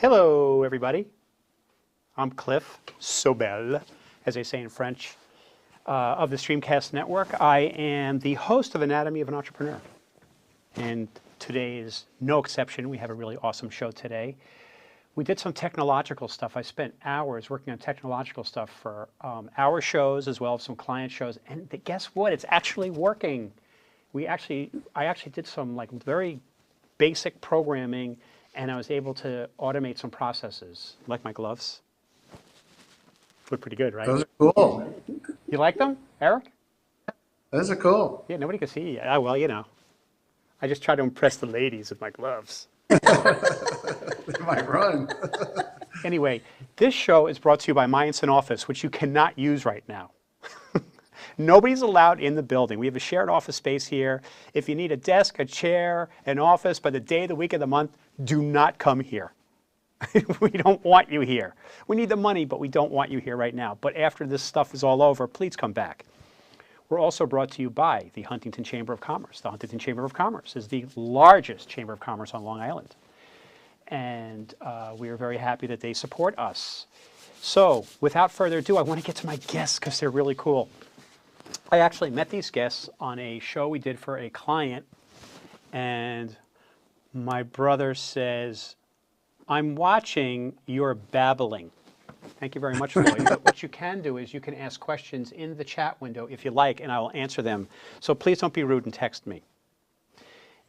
Hello, everybody. I'm Cliff Sobel, as they say in French, of the Streamcast Network. I am the host of Anatomy of an Entrepreneur. And today is no exception. We have a really awesome show today. We did some technological stuff. I spent hours working on technological stuff for our shows as well as some client shows. And guess what? It's actually working. I actually did some very basic programming, and I was able to automate some processes. Like my gloves? Look pretty good, right? Those are cool. You like them, Eric? Those are cool. Yeah, nobody can see you. Well, you know. I just try to impress the ladies with my gloves. They might run. Anyway, this show is brought to you by My Instant Office, which you cannot use right now. Nobody's allowed in the building. We have a shared office space here. If you need a desk, a chair, an office by the day of the week of the month, do not come here. We don't want you here. We need the money, but we don't want you here right now. But after this stuff is all over, please come back. We're also brought to you by the Huntington Chamber of Commerce. The Huntington Chamber of Commerce is the largest chamber of commerce on Long Island. And we are very happy that they support us. So without further ado, I want to get to my guests because they're really cool. I actually met these guests on a show we did for a client, and my brother says, I'm watching your babbling. Thank you very much, Lloyd. But what you can do is you can ask questions in the chat window if you like, and I will answer them. So please don't be rude and text me.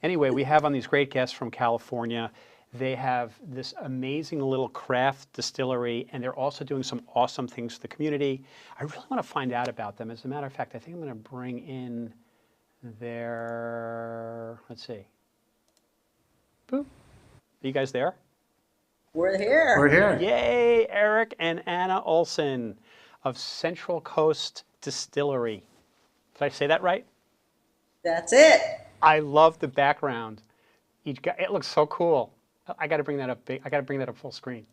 Anyway, we have on these great guests from California. They have this amazing little craft distillery, and they're also doing some awesome things for the community. I really want to find out about them. As a matter of fact, I think I'm going to bring in their, let's see. Boop. Are you guys there? We're here. We're here. Yay, Eric and Anna Olson of Central Coast Distillery. Did I say that right? That's it. I love the background. Each guy, it looks so cool. I got to bring that up big. I got to bring that up full screen.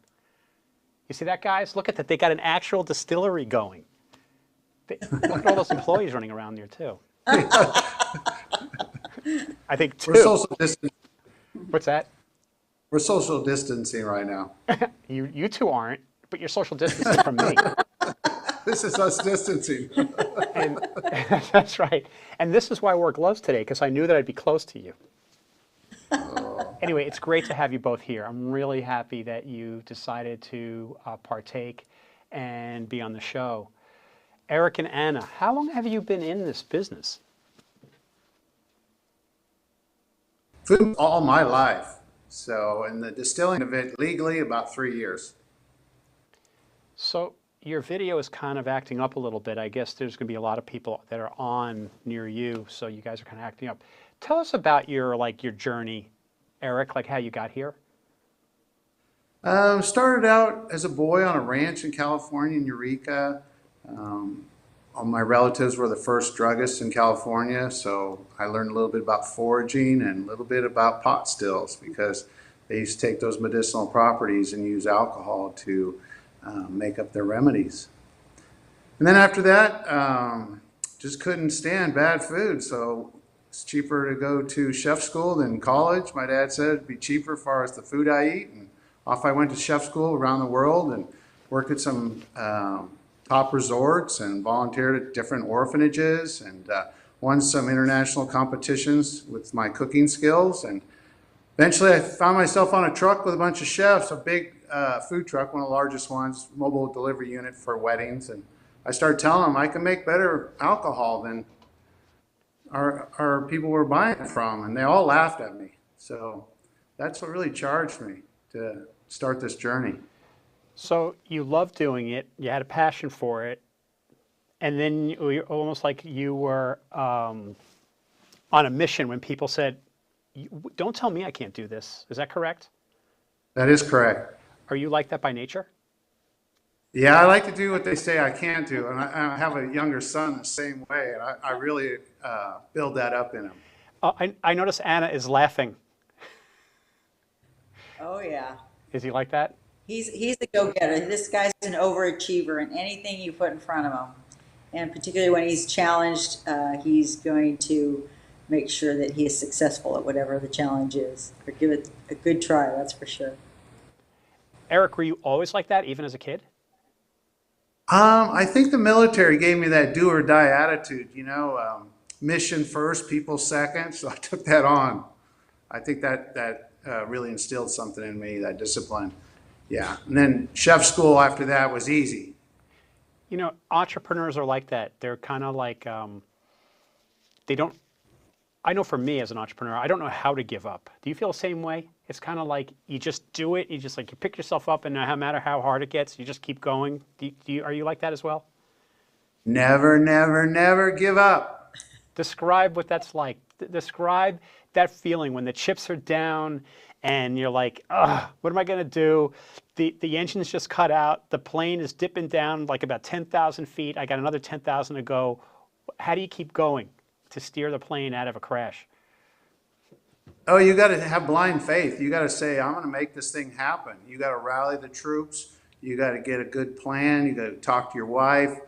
You see that, guys? Look at that. They got an actual distillery going. Look at all those employees running around there too. I think two. We're social distancing. What's that? We're social distancing right now. You two aren't, but you're social distancing from me. This is us distancing. And that's right. And this is why I wore gloves today, because I knew that I'd be close to you. Anyway, it's great to have you both here. I'm really happy that you decided to partake and be on the show. Eric and Anna, how long have you been in this business? Food all my life. So, in the distilling of it legally, about 3 years. So your video is kind of acting up a little bit. I guess there's going to be a lot of people that are on near you, so you guys are kind of acting up. Tell us about your journey, Eric, like how you got here. Started out as a boy on a ranch in California, in Eureka. All my relatives were the first druggists in California, so I learned a little bit about foraging and a little bit about pot stills because they used to take those medicinal properties and use alcohol to make up their remedies. And then after that, just couldn't stand bad food, so it's cheaper to go to chef school than college. My dad said it'd be cheaper as far as the food I eat, and off I went to chef school around the world and worked at some top resorts and volunteered at different orphanages and won some international competitions with my cooking skills. And eventually I found myself on a truck with a bunch of chefs, a big food truck, one of the largest ones, mobile delivery unit for weddings. And I started telling them I can make better alcohol than our people were buying it from. And they all laughed at me. So that's what really charged me to start this journey. So you loved doing it, you had a passion for it, and then you almost like you were on a mission when people said, don't tell me I can't do this. Is that correct? That is correct. Are you like that by nature? Yeah, I like to do what they say I can't do, and I have a younger son the same way, and I really build that up in him. I notice Anna is laughing. Oh yeah. Is he like that? He's the go-getter. This guy's an overachiever in anything you put in front of him. And particularly when he's challenged, he's going to make sure that he is successful at whatever the challenge is, or give it a good try, that's for sure. Eric, were you always like that, even as a kid? I think the military gave me that do or die attitude, mission first, people second. So I took that on. I think that really instilled something in me, that discipline. Yeah. And then chef school after that was easy. Entrepreneurs are like that. They're kind of like, they don't, I know for me as an entrepreneur, I don't know how to give up. Do you feel the same way? It's kind of like you just do it. You just like, you pick yourself up, and no matter how hard it gets, you just keep going. Are you like that as well? Never, never, never give up. Describe what that's like. Describe that feeling when the chips are down and you're like, ugh, what am I going to do? The engine's just cut out. The plane is dipping down like about 10,000 feet. I got another 10,000 to go. How do you keep going to steer the plane out of a crash? Oh, you got to have blind faith. You got to say, I'm going to make this thing happen. You got to rally the troops. You got to get a good plan. You got to talk to your wife.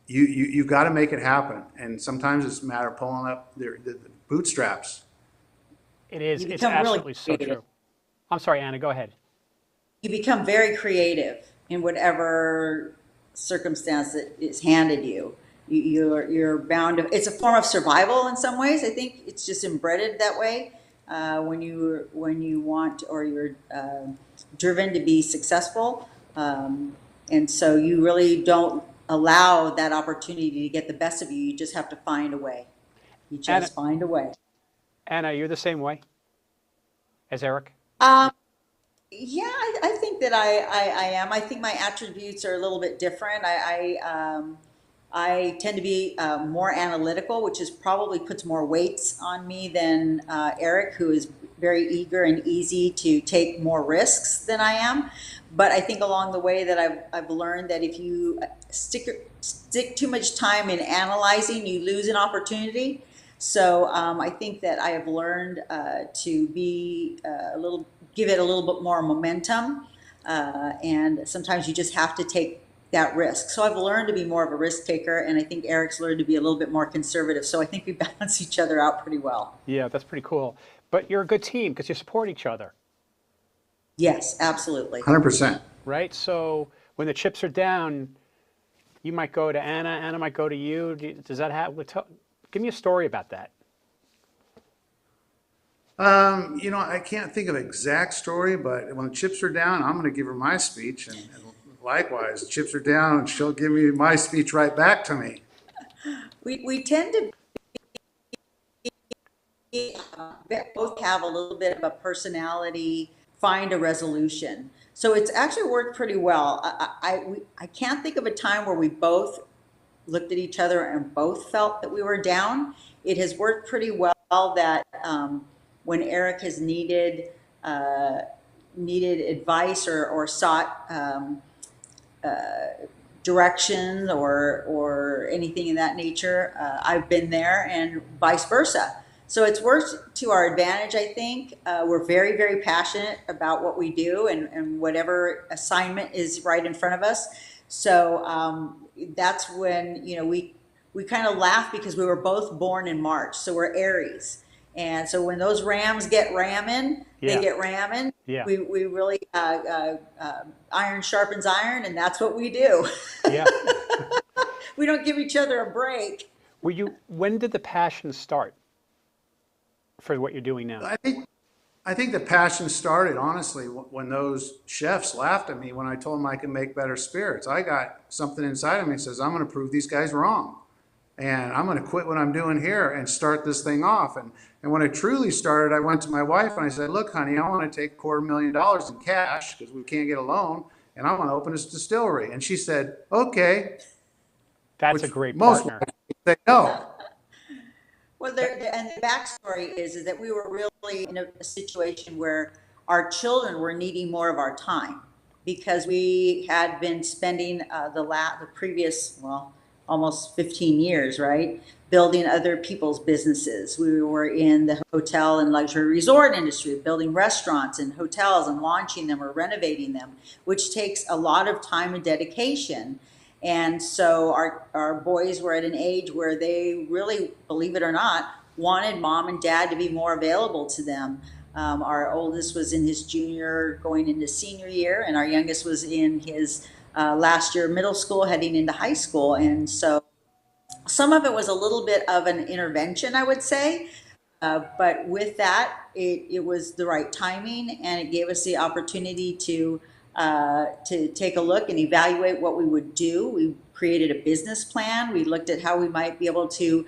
You've got to make it happen. And sometimes it's a matter of pulling up the bootstraps. It is. You It's become really absolutely so creative. true. I'm sorry, Anna, go ahead. You become very creative in whatever circumstance that is handed you. You're bound to. It's a form of survival in some ways. I think it's just embedded that way. When you want, or you're driven to be successful, and so you really don't allow that opportunity to get the best of you. You just have to find a way. You Anna, just find a way. Anna, you're the same way as Eric? Um, Yeah, I think that I am. I think my attributes are a little bit different. I tend to be more analytical, which is probably puts more weights on me than Eric, who is very eager and easy to take more risks than I am. But I think along the way that I've learned that if you stick too much time in analyzing, you lose an opportunity. So I think that I have learned to be give it a little bit more momentum, and sometimes you just have to take that risk. So I've learned to be more of a risk taker, and I think Eric's learned to be a little bit more conservative. So I think we balance each other out pretty well. Yeah, that's pretty cool. But you're a good team because you support each other, Yes, absolutely. 100%. right? So when the chips are down, you might go to Anna, Anna might go to you. Does that happen? Give me a story about that. I can't think of an exact story, but when the chips are down, I'm going to give her my speech, and likewise, the chips are down, and she'll give me my speech right back to me. We tend to both have a little bit of a personality, find a resolution. So it's actually worked pretty well. I can't think of a time where we both looked at each other and both felt that we were down. It has worked pretty well that when Eric has needed advice or sought direction or anything in that nature, I've been there, and vice versa. So it's worked to our advantage, I think. We're very, very passionate about what we do, and whatever assignment is right in front of us. So that's when we kind of laugh because we were both born in March, so we're Aries. And so when those rams get ramming, Yeah. they get ramming. Yeah. We really iron sharpens iron, and that's what we do. Yeah. We don't give each other a break. When did the passion start for what you're doing now? I think the passion started, honestly, when those chefs laughed at me when I told them I could make better spirits. I got something inside of me that says, I'm going to prove these guys wrong. And I'm going to quit what I'm doing here and start this thing off. And when it truly started, I went to my wife and I said, look, honey, I want to take $250,000 in cash because we can't get a loan, and I want to open this distillery. And she said, okay. That's a great Most partner. wives say no. Well, and the backstory is that we were really in a situation where our children were needing more of our time because we had been spending the previous, well, almost 15 years, right, building other people's businesses. We were in the hotel and luxury resort industry, building restaurants and hotels and launching them or renovating them, which takes a lot of time and dedication. And so our boys were at an age where they really, believe it or not, wanted mom and dad to be more available to them. Our oldest was in his junior going into senior year, and our youngest was in his last year of middle school heading into high school. And so some of it was a little bit of an intervention, I would say. But with that, it was the right timing, and it gave us the opportunity to take a look and evaluate what we would do. We created a business plan. We looked at how we might be able to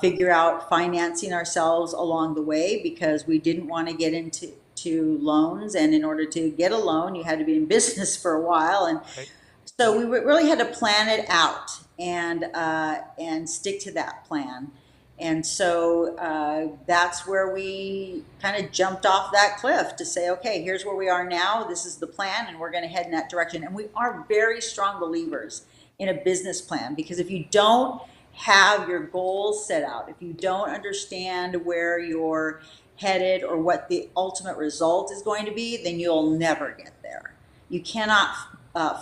figure out financing ourselves along the way, because we didn't want to get into loans. And in order to get a loan, you had to be in business for a while. And Right. so we really had to plan it out and stick to that plan. And so that's where we kind of jumped off that cliff to say, okay, here's where we are now. This is the plan, and we're going to head in that direction. And we are very strong believers in a business plan, because if you don't have your goals set out, if you don't understand where you're headed or what the ultimate result is going to be, then you'll never get there. You cannot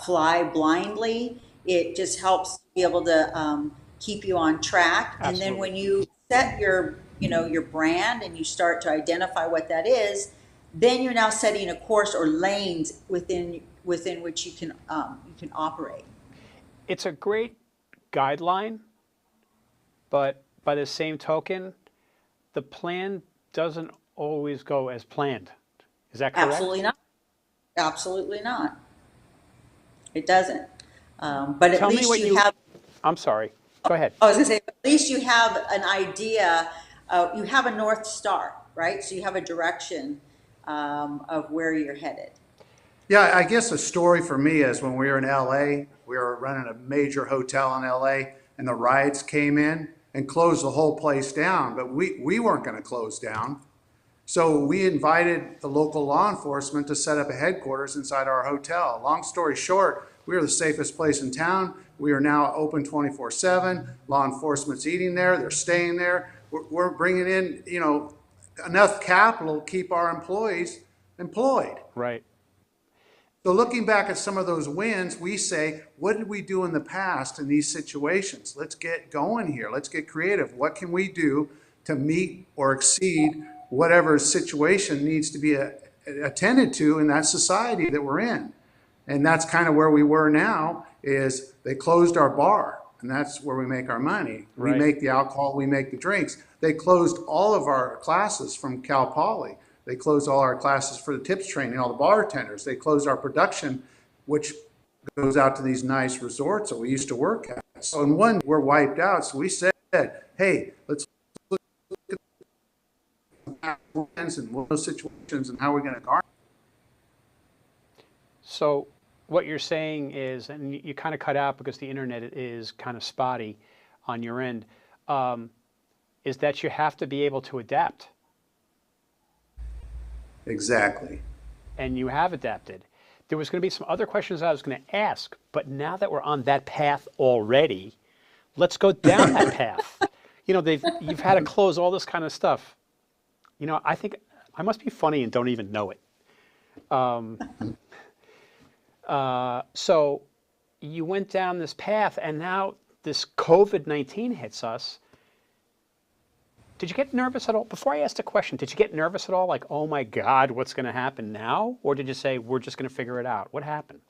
fly blindly. It just helps be able to keep you on track. Absolutely. And then when you set your, your brand and you start to identify what that is, then you're now setting a course or lanes within which you can operate. It's a great guideline, but by the same token, the plan doesn't always go as planned. Is that correct? Absolutely not. Absolutely not. It doesn't. But at Tell me least what you have. I'm sorry. Go ahead. I was going to say, at least you have an idea. You have a North Star, right? So you have a direction of where you're headed. Yeah, I guess a story for me is when we were in LA, we were running a major hotel in LA, and the riots came in and closed the whole place down. But we weren't going to close down. So we invited the local law enforcement to set up a headquarters inside our hotel. Long story short, we are the safest place in town. We are now open 24/7. Law enforcement's eating there. They're staying there. We're bringing in, enough capital to keep our employees employed. Right. So looking back at some of those wins, we say, what did we do in the past in these situations? Let's get going here. Let's get creative. What can we do to meet or exceed whatever situation needs to be attended to in that society that we're in? And that's kind of where we were now, is they closed our bar, and that's where we make our money. Right. We make the alcohol, we make the drinks. They closed all of our classes from Cal Poly. They closed all our classes for the tips training, all the bartenders. They closed our production, which goes out to these nice resorts that we used to work at. So in one, we're wiped out. So we said, hey, let's look at wins and what those situations and how we're going to garner. So what you're saying is, and you kind of cut out because the internet is kind of spotty on your end, is that you have to be able to adapt. Exactly. And you have adapted. There was going to be some other questions I was going to ask, but now that we're on that path already, let's go down that path. You've had to close all this kind of stuff. I think I must be funny and don't even know it. So you went down this path, and now this COVID-19 hits us. Did you get nervous at all? Before I ask the question, did you get nervous at all? Like, oh my God, what's going to happen now? Or did you say, we're just going to figure it out? What happened?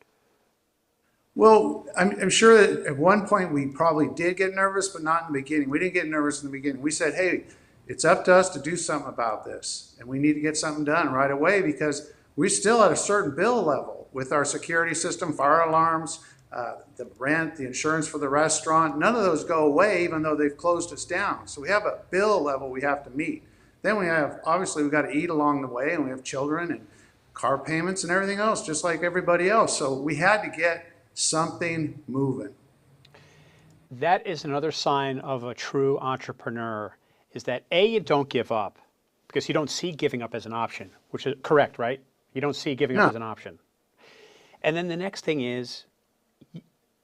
Well, I'm sure that at one point we probably did get nervous, but not in the beginning. We didn't get nervous in the beginning. We said, hey, it's up to us to do something about this. And we need to get something done right away, because we're still at a certain bill level with our security system, fire alarms, the rent, the insurance for the restaurant. None of those go away, even though they've closed us down. So we have a bill level we have to meet. Then obviously we've got to eat along the way, and we have children and car payments and everything else, just like everybody else. So we had to get something moving. That is another sign of a true entrepreneur, is that A, you don't give up, because you don't see giving up as an option, which is correct, right? You don't see giving up as an option. And then the next thing is,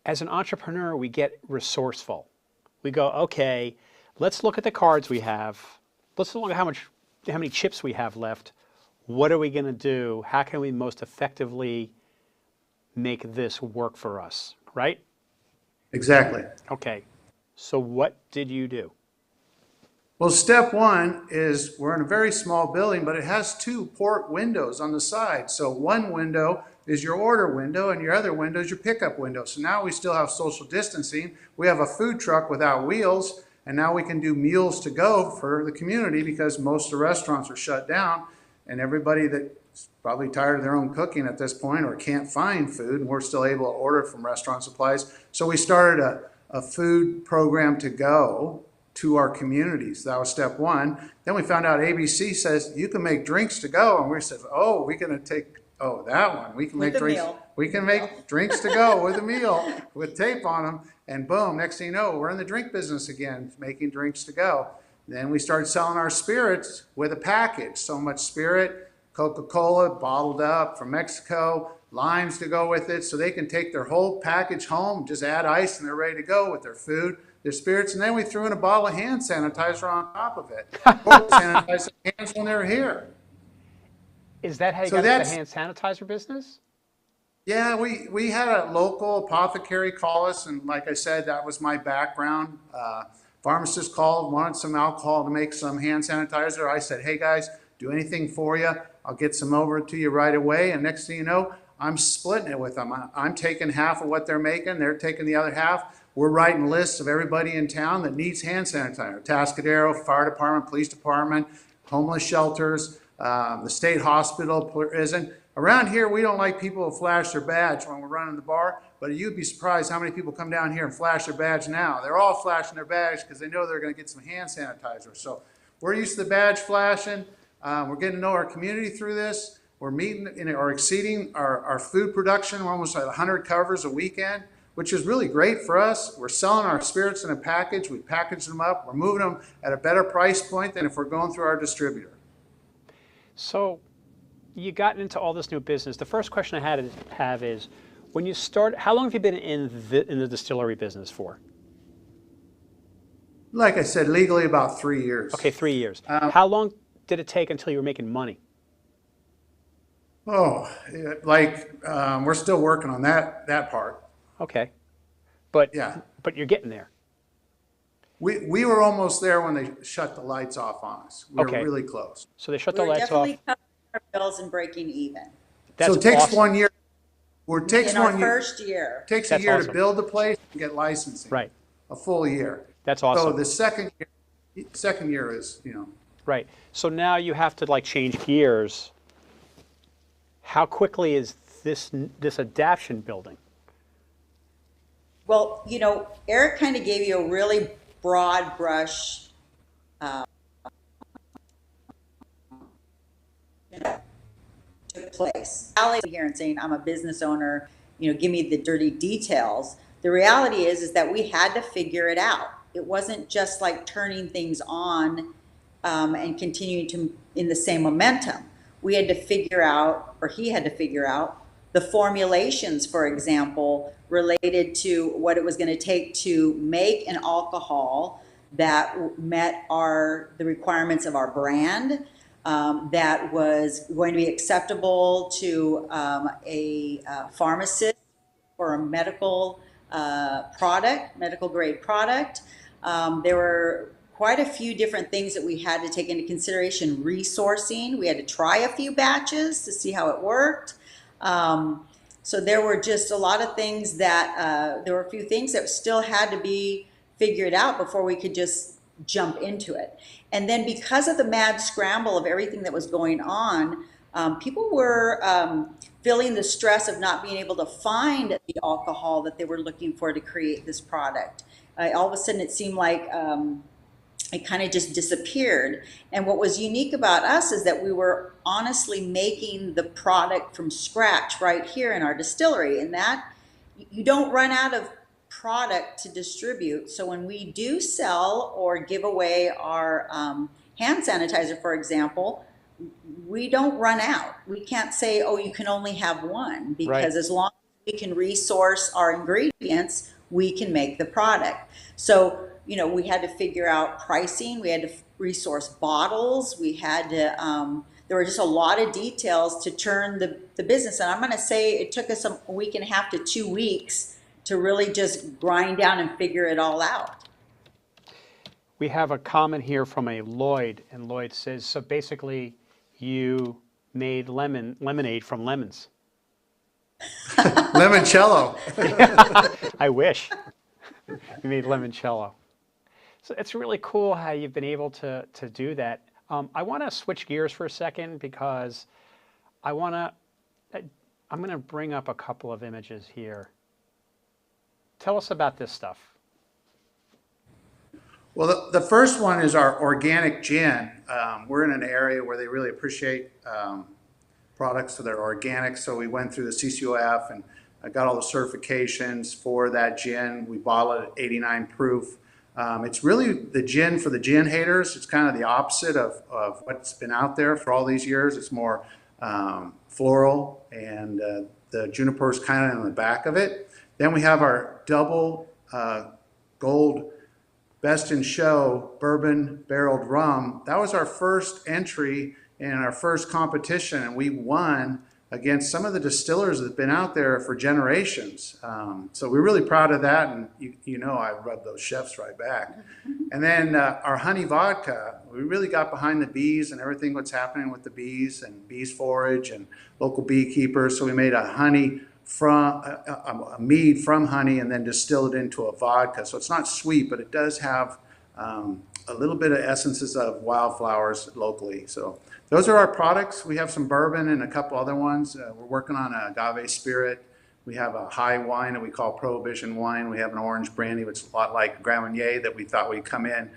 as an entrepreneur, we get resourceful. We go, okay, let's look at the cards we have. Let's look at how many chips we have left. What are we going to do? How can we most effectively make this work for us, right? Exactly. Okay. So what did you do? Well, step one is we're in a very small building, but it has two port windows on the side. So one window is your order window and your other window is your pickup window. So now we still have social distancing. We have a food truck without wheels, and now we can do meals to go for the community because most of the restaurants are shut down, and everybody that's probably tired of their own cooking at this point or can't find food, and we're still able to order from restaurant supplies. So we started a food program to go to our communities. That was step one. Then we found out ABC says you can make drinks to go, and we said, oh, we're going to take that one. We can make drinks. We can make drinks to go with a meal with tape on them, and boom, next thing you know, we're in the drink business again, making drinks to go. Then we started selling our spirits with a package. So much spirit, Coca-Cola bottled up from Mexico, limes to go with it, so they can take their whole package home, just add ice, and they're ready to go with their food, their spirits, and then we threw in a bottle of hand sanitizer on top of it. Sanitize their hands when they're here. Is that how you got into the hand sanitizer business? Yeah, we had a local apothecary call us, and like I said, that was my background. Pharmacist called, wanted some alcohol to make some hand sanitizer. I said, hey guys, do anything for you. I'll get some over to you right away. And next thing you know, I'm splitting it with them. I'm taking half of what they're making. They're taking the other half. We're writing lists of everybody in town that needs hand sanitizer. Tascadero, fire department, police department, homeless shelters, the state hospital, prison. Around here, we don't like people to flash their badge when we're running the bar, but you'd be surprised how many people come down here and flash their badge now. They're all flashing their badge because they know they're going to get some hand sanitizer. So we're used to the badge flashing. We're getting to know our community through this. We're meeting or exceeding our food production. We're almost at 100 covers a weekend, which is really great for us. We're selling our spirits in a package. We package them up. We're moving them at a better price point than if we're going through our distributor. So you got into all this new business. The first question I have is, when you start, how long have you been in the distillery business for? Like I said, legally about 3 years. Okay, 3 years. How long did it take until you were making money? Oh, we're still working on that part. Okay, but yeah, but you're getting there. We were almost there when they shut the lights off on us. We were really close. So they shut the lights off. We're definitely covering our bills and breaking even. So it takes awesome. 1 year. Or it takes in our first year. It takes a year to build the place and get licensing. Right. A full year. That's awesome. So the second year is, Right. So now you have to change gears. How quickly is this adaption building? Well, Eric kind of gave you a really broad brush took place. Here and saying I'm a business owner, give me the dirty details. The reality is that we had to figure it out. It wasn't just like turning things on and continuing to in the same momentum. We had to figure out, or he had to figure out, the formulations, for example, related to what it was going to take to make an alcohol that met the requirements of our brand, that was going to be acceptable to a pharmacist for a medical medical grade product. There were quite a few different things that we had to take into consideration. Resourcing, we had to try a few batches to see how it worked. So there were just a lot of things that, there were a few things that still had to be figured out before we could just jump into it. And then because of the mad scramble of everything that was going on, people were feeling the stress of not being able to find the alcohol that they were looking for to create this product. All of a sudden it seemed like it kind of just disappeared. And what was unique about us is that we were honestly making the product from scratch right here in our distillery, and that you don't run out of product to distribute. So when we do sell or give away our hand sanitizer, for example, we don't run out. We can't say, oh, you can only have one, because as long as we can resource our ingredients, we can make the product. So we had to figure out pricing. We had to resource bottles. We had to, there were just a lot of details to turn the business. And I'm going to say it took us a week and a half to 2 weeks to really just grind down and figure it all out. We have a comment here from a Lloyd, and Lloyd says, so basically you made lemonade from lemons. Limoncello. I wish. You made limoncello. So it's really cool how you've been able to do that. I want to switch gears for a second because I'm going to bring up a couple of images here. Tell us about this stuff. Well, the first one is our organic gin. We're in an area where they really appreciate products that are organic, so we went through the CCOF and I got all the certifications for that gin. We bottle it at 89 proof. It's really the gin for the gin haters. It's kind of the opposite of what's been out there for all these years. It's more floral, and the juniper is kind of in the back of it. Then we have our double gold best in show bourbon barreled rum. That was our first entry in our first competition, and we won against some of the distillers that have been out there for generations. So we're really proud of that, and you know I rub those chefs right back. And then our honey vodka, we really got behind the bees and everything what's happening with the bees and bees forage and local beekeepers. So we made a honey from a mead from honey and then distilled it into a vodka. So it's not sweet, but it does have a little bit of essences of wildflowers locally. So those are our products. We have some bourbon and a couple other ones. We're working on an Agave Spirit. We have a high wine that we call Prohibition wine. We have an orange brandy, which is a lot like Grand Marnier, that we thought we'd come in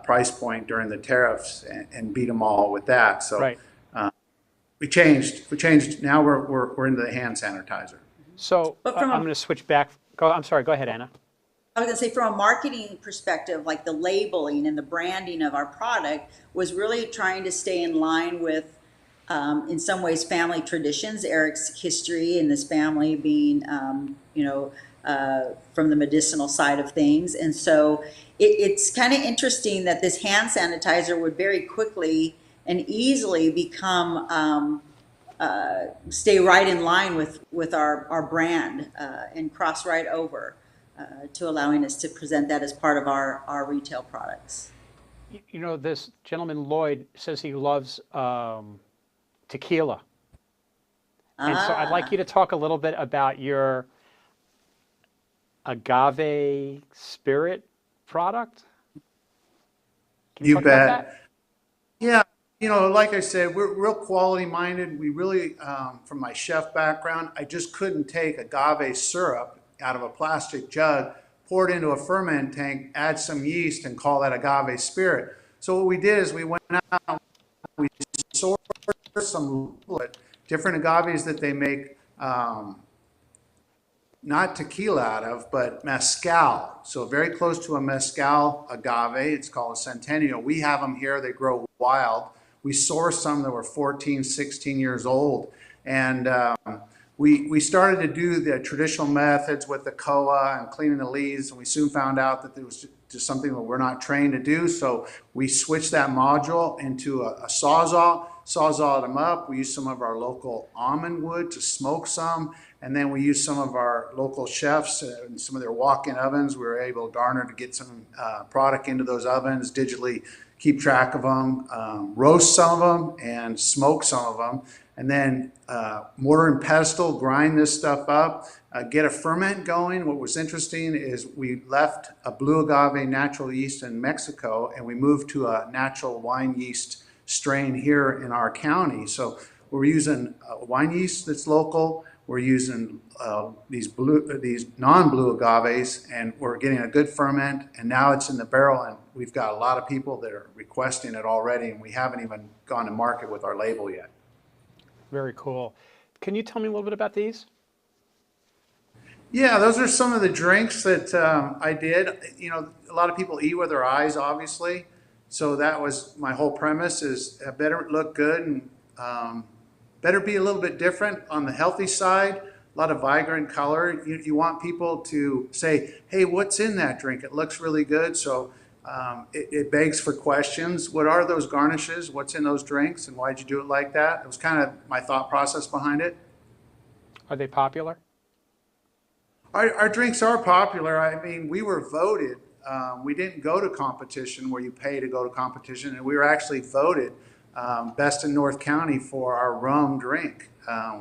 price point during the tariffs and beat them all with that. So Right. we changed. Now we're into the hand sanitizer. So But I'm going to switch back. I'm sorry, go ahead, Anna. I was going to say, from a marketing perspective, like the labeling and the branding of our product was really trying to stay in line with, in some ways, family traditions. Eric's history and this family being, from the medicinal side of things. And so it's kind of interesting that this hand sanitizer would very quickly and easily become, stay right in line with our brand and cross right over. To allowing us to present that as part of our retail products. You know, this gentleman, Lloyd, says he loves tequila. And so I'd like you to talk a little bit about your Agave Spirit product. Can You talk about bet. that? Yeah, like I said, we're real quality minded. We really, from my chef background, I just couldn't take agave syrup out of a plastic jug, pour it into a ferment tank, add some yeast, and call that Agave Spirit. So what we did is we went out, we sourced some different agaves that they make, not tequila out of, but mezcal. So very close to a mezcal agave. It's called a Centennial. We have them here. They grow wild. We sourced some that were 14, 16 years old. And we started to do the traditional methods with the COA and cleaning the leaves, and we soon found out that there was just something that we're not trained to do. So we switched that module into a sawzall, sawzalled them up. We used some of our local almond wood to smoke some, and then we used some of our local chefs and some of their walk-in ovens. We were able, Garner, to get some product into those ovens, digitally keep track of them, roast some of them, and smoke some of them. And then mortar and pestle, grind this stuff up, get a ferment going. What was interesting is we left a blue agave natural yeast in Mexico, and we moved to a natural wine yeast strain here in our county. So we're using wine yeast that's local. We're using these non-blue agaves, and we're getting a good ferment. And now it's in the barrel, and we've got a lot of people that are requesting it already, and we haven't even gone to market with our label yet. Very cool. Can you tell me a little bit about these? Yeah, those are some of the drinks that I did. A lot of people eat with their eyes, obviously. So that was my whole premise: is better look good and better be a little bit different on the healthy side. A lot of vibrant color. You want people to say, "Hey, what's in that drink? It looks really good." So it begs for questions. What are those garnishes? What's in those drinks? And why'd you do it like that? It was kind of my thought process behind it. Are they popular? Our drinks are popular. I mean, we were voted we didn't go to competition where you pay to go to competition, and we were actually voted best in North County for our rum drink,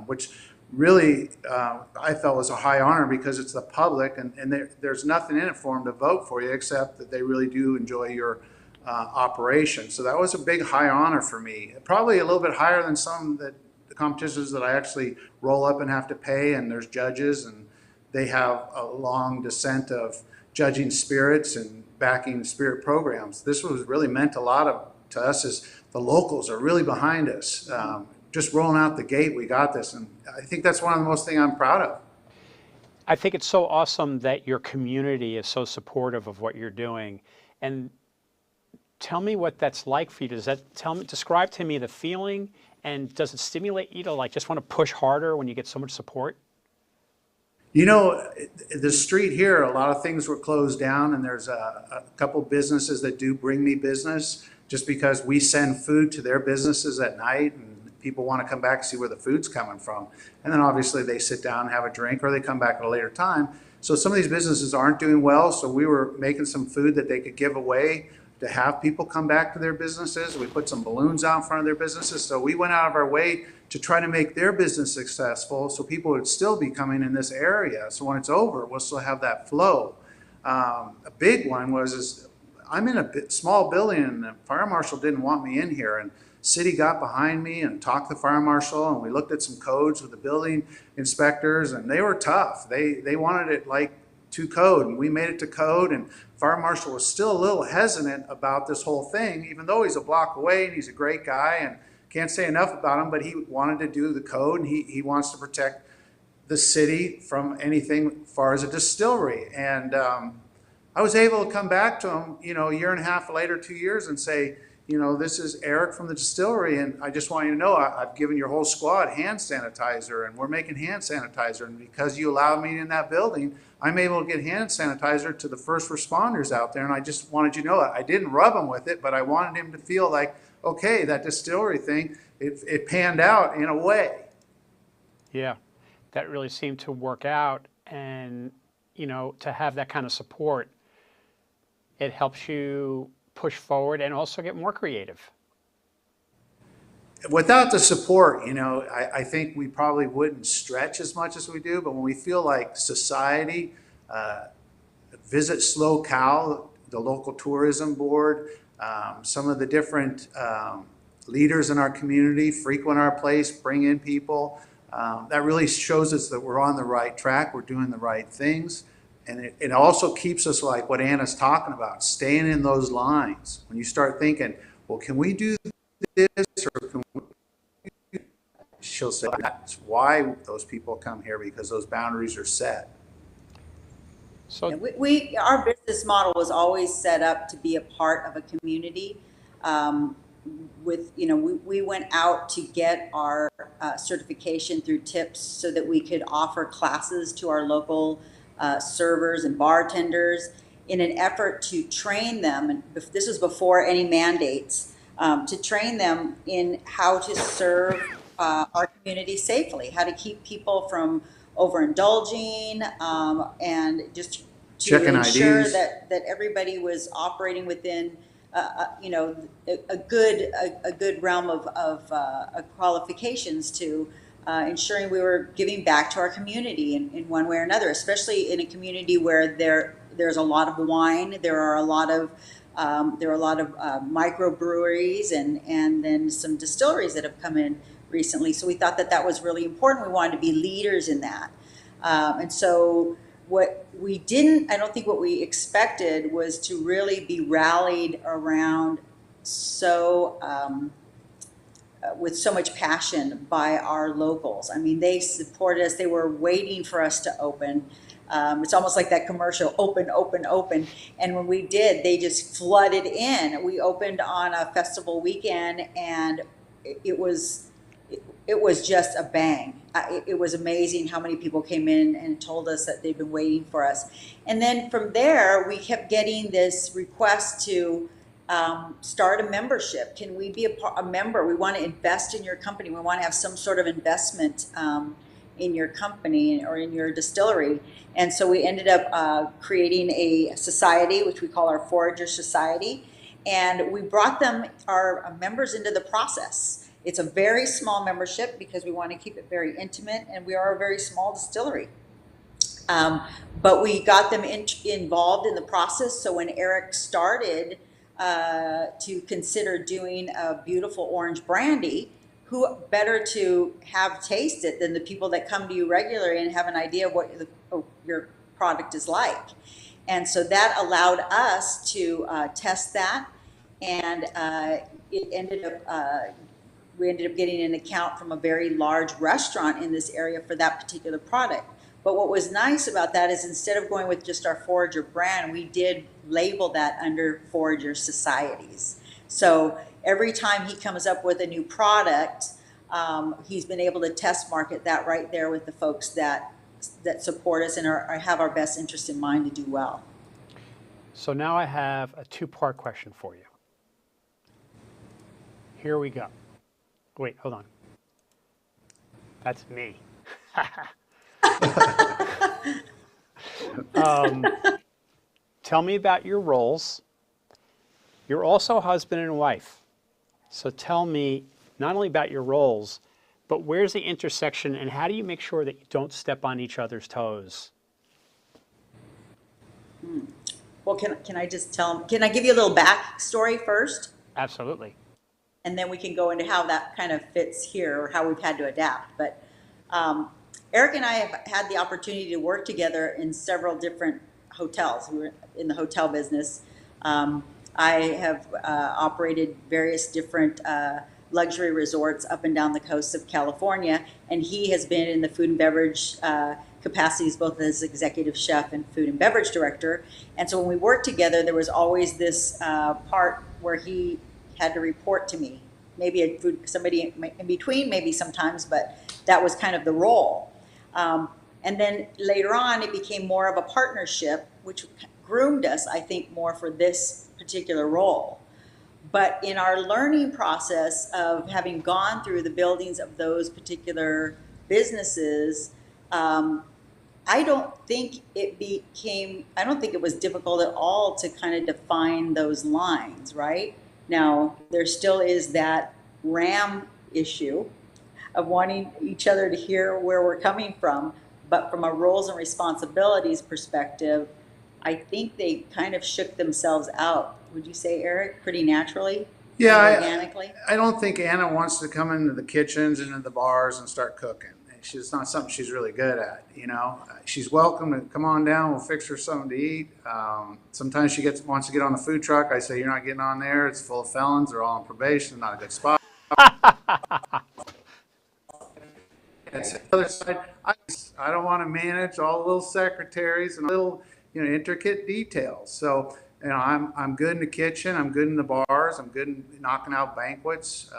which really I felt was a high honor because it's the public, and there's nothing in it for them to vote for you except that they really do enjoy your operation. So that was a big high honor for me. Probably a little bit higher than some that the competitions that I actually roll up and have to pay, and there's judges, and they have a long descent of judging spirits and backing spirit programs. This was really meant a lot to us as the locals are really behind us. Just rolling out the gate, we got this, and I think that's one of the most things I'm proud of. I think it's so awesome that your community is so supportive of what you're doing. And tell me what that's like for you. Does that describe to me the feeling, and does it stimulate you to like just want to push harder when you get so much support? You know, the street here, a lot of things were closed down, and there's a couple businesses that do bring me business just because we send food to their businesses at night, and people want to come back and see where the food's coming from. And then obviously they sit down and have a drink, or they come back at a later time. So some of these businesses aren't doing well, so we were making some food that they could give away to have people come back to their businesses. We put some balloons out in front of their businesses. So we went out of our way to try to make their business successful so people would still be coming in this area. So when it's over, we'll still have that flow. A big one was I'm in a small building, and the fire marshal didn't want me in here. And city got behind me and talked to the fire marshal, and we looked at some codes with the building inspectors, and they were tough. They wanted it like to code, and we made it to code, and fire marshal was still a little hesitant about this whole thing, even though he's a block away and he's a great guy and can't say enough about him, but he wanted to do the code, and he wants to protect the city from anything as far as a distillery. And I was able to come back to him, you know, a year and a half later, 2 years, and say, you know, this is Eric from the distillery, and I just want you to know I've given your whole squad hand sanitizer, and we're making hand sanitizer, and because you allowed me in that building, I'm able to get hand sanitizer to the first responders out there, and I just wanted you to know I didn't rub him with it, but I wanted him to feel like, okay, that distillery thing, it panned out in a way. Yeah, that really seemed to work out, and you know, to have that kind of support, it helps you push forward and also get more creative. Without the support, you know, I think we probably wouldn't stretch as much as we do, but when we feel like society, visit Slow Cow, the local tourism board, some of the different leaders in our community frequent our place, bring in people. That really shows us that we're on the right track, we're doing the right things. And it also keeps us, like what Anna's talking about, staying in those lines. When you start thinking, well, can we do this, or can we? She'll say that's why those people come here, because those boundaries are set. So our business model was always set up to be a part of a community. We went out to get our certification through TIPS so that we could offer classes to our local servers and bartenders in an effort to train them, and this was before any mandates, to train them in how to serve our community safely, how to keep people from overindulging, and just to checking ensure IDs. that everybody was operating within a good realm of qualifications to ensuring we were giving back to our community in one way or another, especially in a community where there's a lot of wine, there are a lot of microbreweries and then some distilleries that have come in recently. So we thought that was really important. We wanted to be leaders in that. And so what we didn't, I don't think what we expected was to really be rallied around with so much passion by our locals. I mean, they supported us. They were waiting for us to open. It's almost like that commercial, open, open, open. And when we did, they just flooded in. We opened on a festival weekend, and it was just a bang. It was amazing how many people came in and told us that they've been waiting for us. And then from there, we kept getting this request to start a membership. Can we be a member? We want to invest in your company. We want to have some sort of investment in your company or in your distillery. And so we ended up creating a society, which we call our Forager Society. And we brought them, our members, into the process. It's a very small membership because we want to keep it very intimate, and we are a very small distillery. But we got them involved in the process. So when Eric started to consider doing a beautiful orange brandy, who better to have taste it than the people that come to you regularly and have an idea of what your product is like. And so that allowed us to test that, and it ended up we ended up getting an account from a very large restaurant in this area for that particular product. But what was nice about that is instead of going with just our Forager brand, we did label that under Forager Societies. So every time he comes up with a new product, he's been able to test market that right there with the folks that support us and have our best interest in mind to do well. So now I have a two-part question for you. Here we go. Wait, hold on. That's me. Tell me about your roles. You're also husband and wife. So tell me not only about your roles, but where's the intersection and how do you make sure that you don't step on each other's toes? Well, can I just can I give you a little backstory first? Absolutely. And then we can go into how that kind of fits here or how we've had to adapt. But Eric and I have had the opportunity to work together in several different hotels. We were in the hotel business. I have operated various different luxury resorts up and down the coast of California, and he has been in the food and beverage capacities, both as executive chef and food and beverage director. And so when we worked together, there was always this part where he had to report to me. Maybe somebody in between, maybe sometimes, but that was kind of the role. And then later on, it became more of a partnership, which groomed us, I think, more for this particular role. But in our learning process of having gone through the buildings of those particular businesses, I don't think it was difficult at all to kind of define those lines, right? Now, there still is that RAM issue of wanting each other to hear where we're coming from, but from a roles and responsibilities perspective, I think they kind of shook themselves out. Would you say, Eric, pretty naturally? Yeah, organically? I don't think Anna wants to come into the kitchens and into the bars and start cooking. It's not something she's really good at, you know. She's welcome to come on down. We'll fix her something to eat. Sometimes she wants to get on the food truck. I say, you're not getting on there. It's full of felons. They're all on probation. Not a good spot. That's the other side. I don't want to manage all the little secretaries and little, intricate details. So, I'm good in the kitchen. I'm good in the bars. I'm good in knocking out banquets,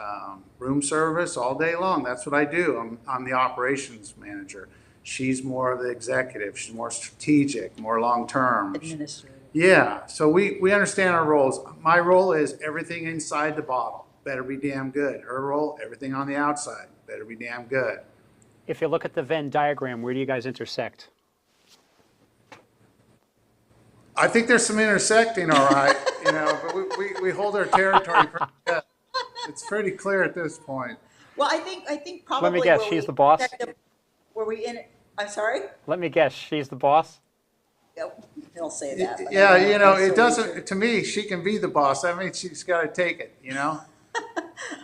room service all day long. That's what I do. I'm the operations manager. She's more of the executive. She's more strategic, more long-term. Administrative. Yeah. So we understand our roles. My role is everything inside the bottle better be damn good. Her role, everything on the outside better be damn good. If you look at the Venn diagram, where do you guys intersect? I think there's some intersecting, all right, but we hold our territory pretty good. It's pretty clear at this point. Well, I think probably. Let me guess, she's the boss? I'm sorry? Let me guess, she's the boss? He'll say that. But Yeah, true. it doesn't, to me, she can be the boss. I mean, she's got to take it,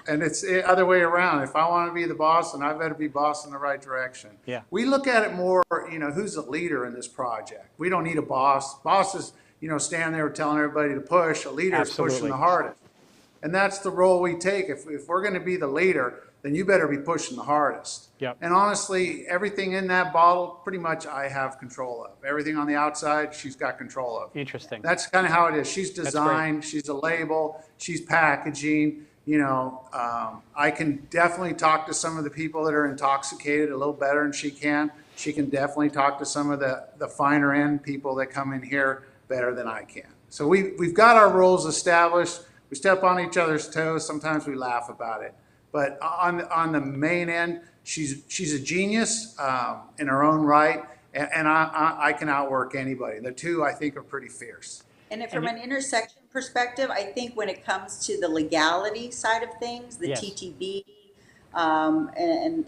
And it's the other way around. If I want to be the boss, then I better be boss in the right direction. Yeah. We look at it more, who's the leader in this project. We don't need a boss. Bosses, standing there telling everybody to push. A leader is pushing the hardest. And that's the role we take. If we're going to be the leader, then you better be pushing the hardest. Yep. And honestly, everything in that bottle, pretty much I have control of. Everything on the outside, she's got control of. Interesting. That's kind of how it is. She's designed, she's a label, she's packaging. I can definitely talk to some of the people that are intoxicated a little better than she can. She can definitely talk to some of the finer end people that come in here better than I can. So we've got our roles established. We step on each other's toes. Sometimes we laugh about it. But on the main end, she's a genius in her own right, and I can outwork anybody. The two, I think, are pretty fierce. And from an intersection perspective, I think when it comes to the legality side of things, the Yes. TTB, and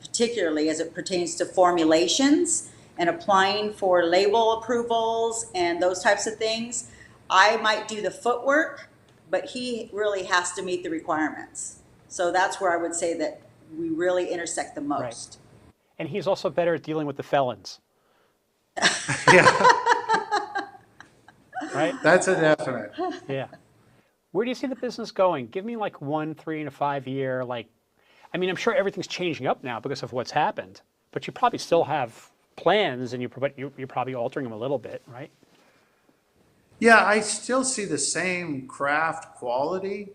particularly as it pertains to formulations and applying for label approvals and those types of things, I might do the footwork, but he really has to meet the requirements. So that's where I would say that we really intersect the most. And he's also better at dealing with the felons, Yeah, right? that's a definite. Yeah. Where do you see the business going? Give me like 1, 3, and a 5 year, like, I mean, I'm sure everything's changing up now because of what's happened, but you probably still have plans and you're probably altering them a little bit, right? Yeah, I still see the same craft quality,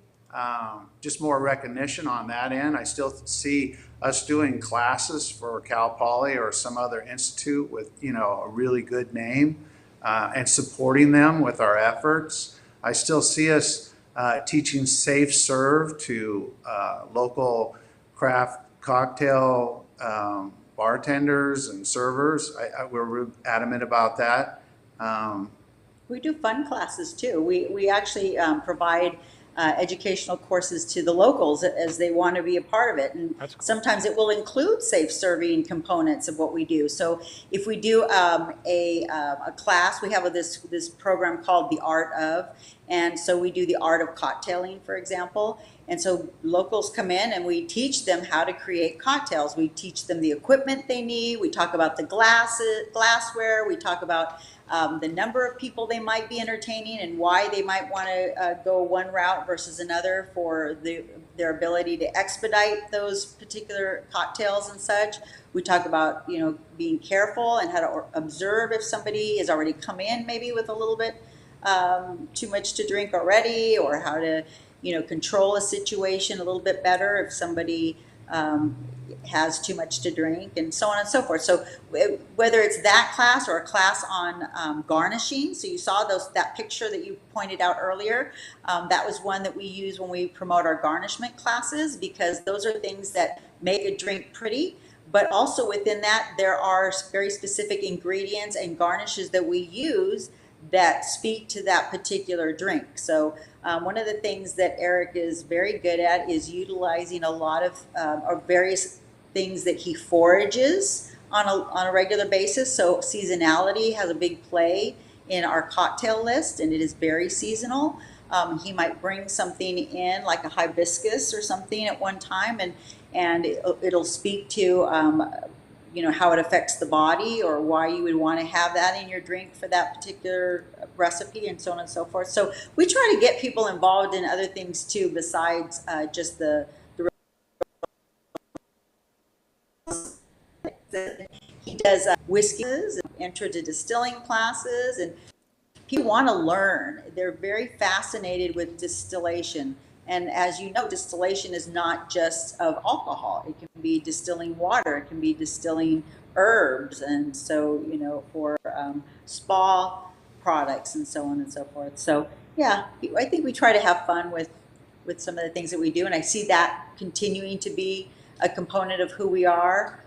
just more recognition on that end. I still see us doing classes for Cal Poly or some other institute with, a really good name, and supporting them with our efforts. I still see us teaching safe serve to local craft cocktail bartenders and servers. We're adamant about that. We do fun classes too. We actually provide educational courses to the locals as they want to be a part of it. And sometimes it will include safe serving components of what we do. So if we do a class, we have this program called The Art of, and so we do the art of cocktailing, for example. And so locals come in and we teach them how to create cocktails. We teach them the equipment they need. We talk about the glassware. We talk about the number of people they might be entertaining and why they might want to go one route versus another for their ability to expedite those particular cocktails and such. We talk about, being careful and how to observe if somebody has already come in maybe with a little bit too much to drink already, or how to, control a situation a little bit better if somebody has too much to drink, and so on and so forth. So whether it's that class or a class on garnishing, so you saw that picture that you pointed out earlier, that was one that we use when we promote our garnishment classes, because those are things that make a drink pretty, but also within that there are very specific ingredients and garnishes that we use that speak to that particular drink. So one of the things that Eric is very good at is utilizing a lot of various things that he forages on a regular basis. So seasonality has a big play in our cocktail list, and it is very seasonal. He might bring something in like a hibiscus or something at one time, and it'll speak to how it affects the body, or why you would want to have that in your drink for that particular recipe, and so on and so forth. So we try to get people involved in other things too, besides just the he does whiskeys and intro to distilling classes, and people want to learn. They're very fascinated with distillation. And as you know, distillation is not just of alcohol. It can be distilling water. It can be distilling herbs. And so, for spa products and so on and so forth. So, yeah, I think we try to have fun with some of the things that we do. And I see that continuing to be a component of who we are,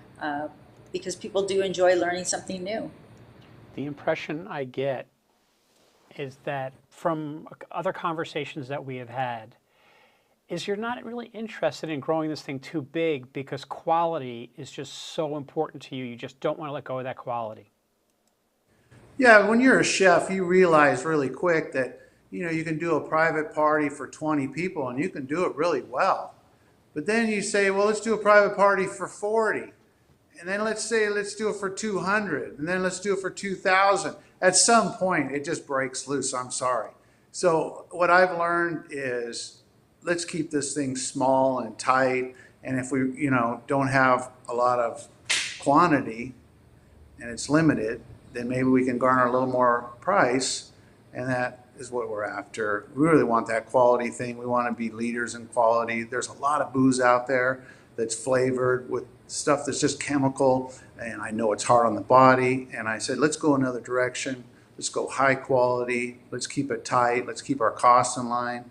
because people do enjoy learning something new. The impression I get is that from other conversations that we have had, is you're not really interested in growing this thing too big because quality is just so important to you. You just don't want to let go of that quality. Yeah, when you're a chef, you realize really quick that, you can do a private party for 20 people and you can do it really well. But then you say, well, let's do a private party for 40. And then let's do it for 200. And then let's do it for 2,000. At some point, it just breaks loose. I'm sorry. So what I've learned is, let's keep this thing small and tight. And if we, don't have a lot of quantity and it's limited, then maybe we can garner a little more price. And that is what we're after. We really want that quality thing. We want to be leaders in quality. There's a lot of booze out there that's flavored with stuff that's just chemical. And I know it's hard on the body. And I said, let's go another direction. Let's go high quality. Let's keep it tight. Let's keep our costs in line.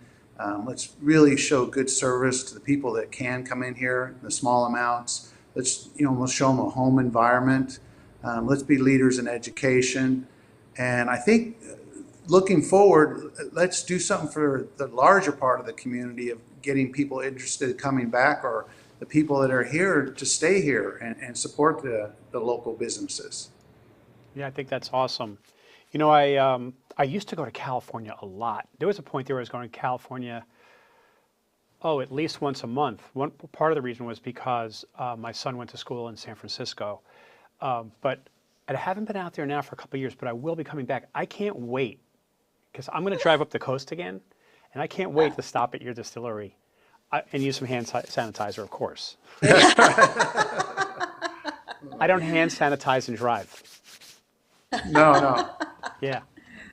Let's really show good service to the people that can come in here in the small amounts. Let's, let's show them a home environment. Let's be leaders in education. And I think looking forward, let's do something for the larger part of the community of getting people interested in coming back, or the people that are here to stay here and support the local businesses. Yeah, I think that's awesome. I used to go to California a lot. There was a point there where I was going to California, at least once a month. One part of the reason was because my son went to school in San Francisco. But I haven't been out there now for a couple of years, but I will be coming back. I can't wait, because I'm going to drive up the coast again, and I can't wait to stop at your distillery and use some hand sanitizer, of course. I don't hand sanitize and drive. No. Yeah,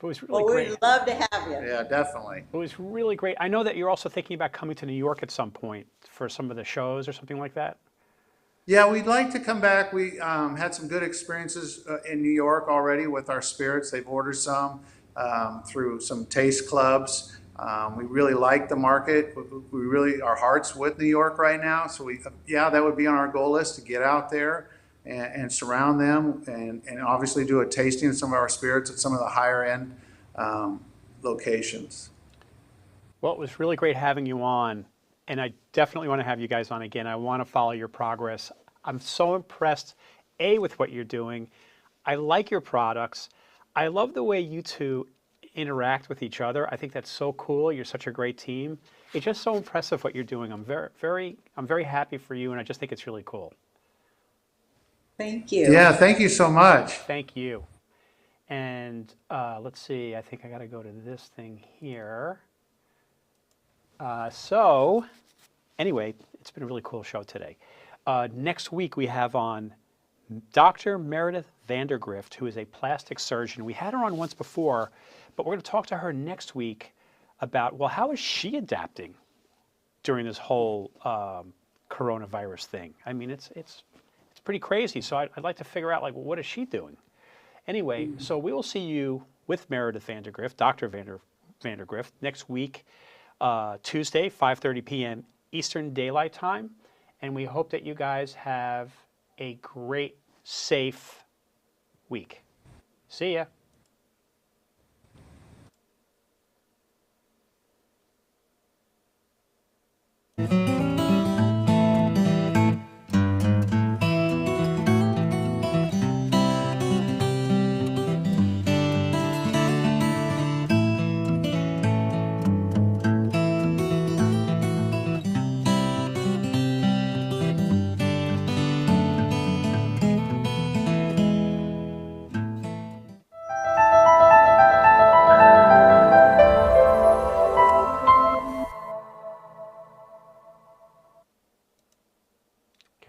but it was really Well, great. we'd love to have you. Yeah, definitely. It was really great. I know that you're also thinking about coming to New York at some point for some of the shows or something like that. Yeah, we'd like to come back. We had some good experiences in New York already with our spirits. They've ordered some through some taste clubs. We really like the market. We really, our heart's with New York right now. So that would be on our goal list, to get out there and surround them, and obviously do a tasting of some of our spirits at some of the higher end locations. Well, it was really great having you on, and I definitely want to have you guys on again. I want to follow your progress. I'm so impressed, with what you're doing. I like your products. I love the way you two interact with each other. I think that's so cool. You're such a great team. It's just so impressive what you're doing. I'm very happy for you, and I just think it's really cool. Thank you. Yeah, thank you so much. Thank you. And let's see, I think I got to go to this thing here. So anyway, it's been a really cool show today. Next week we have on Dr. Meredith Vandergrift, who is a plastic surgeon. We had her on once before, but we're going to talk to her next week about, well, how is she adapting during this whole coronavirus thing? I mean, it's pretty crazy. So I'd like to figure out, like, well, what is she doing? Anyway, so we will see you with Meredith Vandergrift, Dr. Vandergrift, next week, Tuesday, 5:30 p.m. Eastern Daylight Time. And we hope that you guys have a great, safe week. See ya.